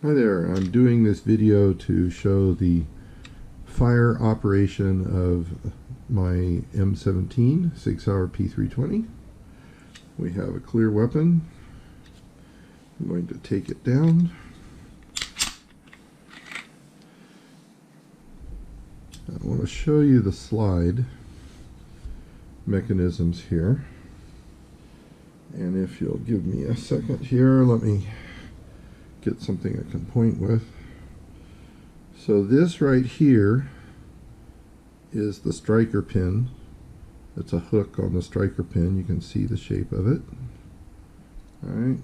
Hi there, I'm doing this video to show the fire operation of my M17 SIG-Sauer P320. We have a clear weapon. I'm going to take it down. I want to show you the slide mechanisms here. And if you'll give me a second here, let me get something I can point with. So this right here is the striker pin. It's a hook on the striker pin. You can see the shape of it. All right.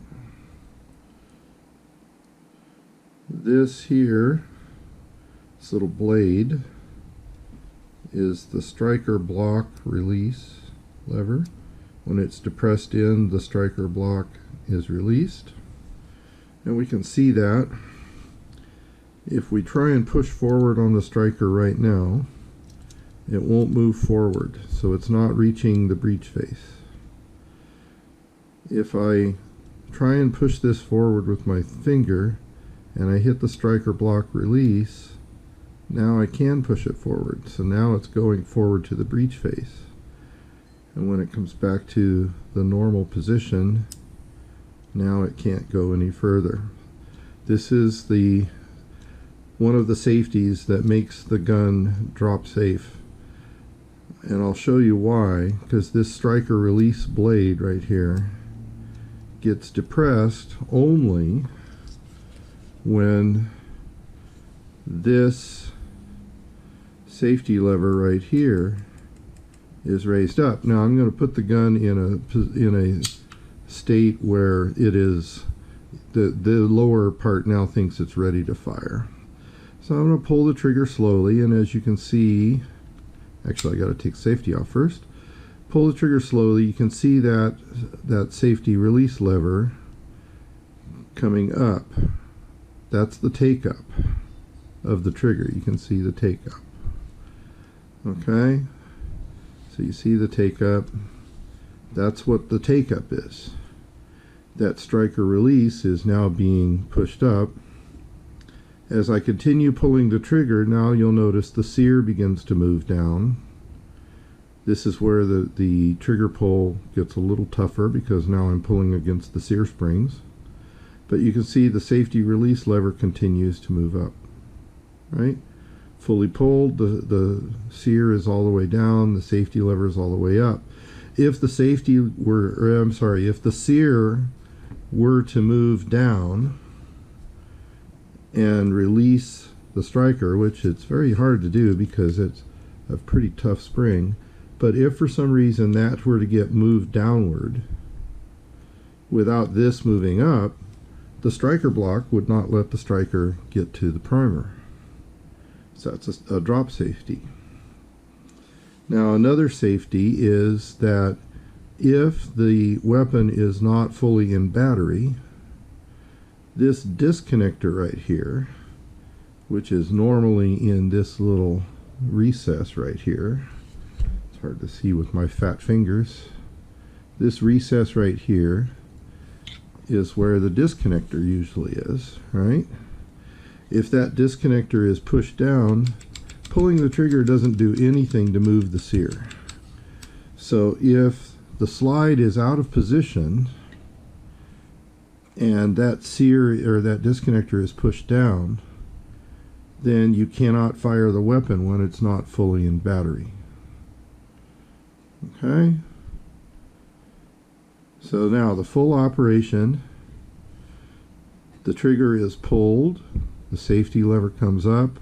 This here, this little blade, is the striker block release lever. When it's depressed in, the striker block is released. And we can see that if we try and push forward on the striker right now, it won't move forward, so it's not reaching the breech face. If I try and push this forward with my finger and I hit the striker block release, now I can push it forward. So now it's going forward to the breech face. And when it comes back to the normal position, now it can't go any further. This is one of the safeties that makes the gun drop safe. And I'll show you why, because this striker release blade right here gets depressed only when this safety lever right here is raised up. Now I'm going to put the gun in a state where it is the lower part now thinks it's ready to fire. So I'm going to pull the trigger slowly, and as you can see, actually I got to take safety off first. Pull the trigger slowly. You can see that safety release lever coming up. That's the take up of the trigger. You can see the take up. Okay, so you see the take up. That's what the take up is. That striker release is now being pushed up. As I continue pulling the trigger, now you'll notice the sear begins to move down. This is where the trigger pull gets a little tougher because now I'm pulling against the sear springs. But you can see the safety release lever continues to move up. Right? Fully pulled, the sear is all the way down, the safety lever is all the way up. If the if the sear were to move down and release the striker, which it's very hard to do because it's a pretty tough spring, but if for some reason that were to get moved downward without this moving up, the striker block would not let the striker get to the primer. So that's a drop safety. Now another safety is that if the weapon is not fully in battery, this disconnector right here, which is normally in this little recess right here, it's hard to see with my fat fingers, this recess right here is where the disconnector usually is, right? If that disconnector is pushed down, pulling the trigger doesn't do anything to move the sear. So if the slide is out of position and that sear or that disconnector is pushed down, then you cannot fire the weapon when it's not fully in battery. Okay? So now the full operation, the trigger is pulled, the safety lever comes up,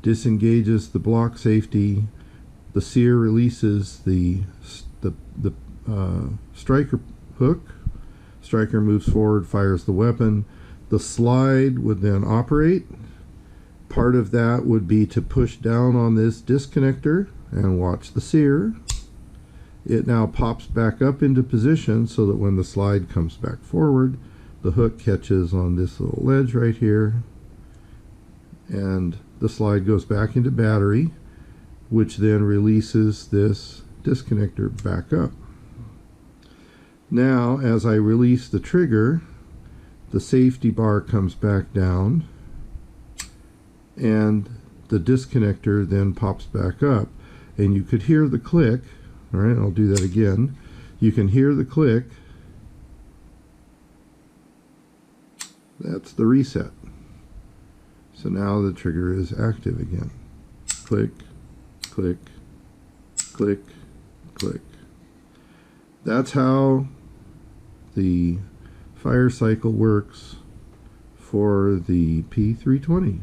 disengages the block safety, the sear releases the striker hook, striker moves forward, fires the weapon. The slide would then operate. Part of that would be to push down on this disconnector and watch the sear. It now pops back up into position so that when the slide comes back forward, the hook catches on this little ledge right here, and the slide goes back into battery, which then releases this disconnector back up. Now, as I release the trigger, the safety bar comes back down, and the disconnector then pops back up. And you could hear the click. All right, I'll do that again. You can hear the click. That's the reset. So now the trigger is active again. Click, click, click, click. That's how the fire cycle works for the P320.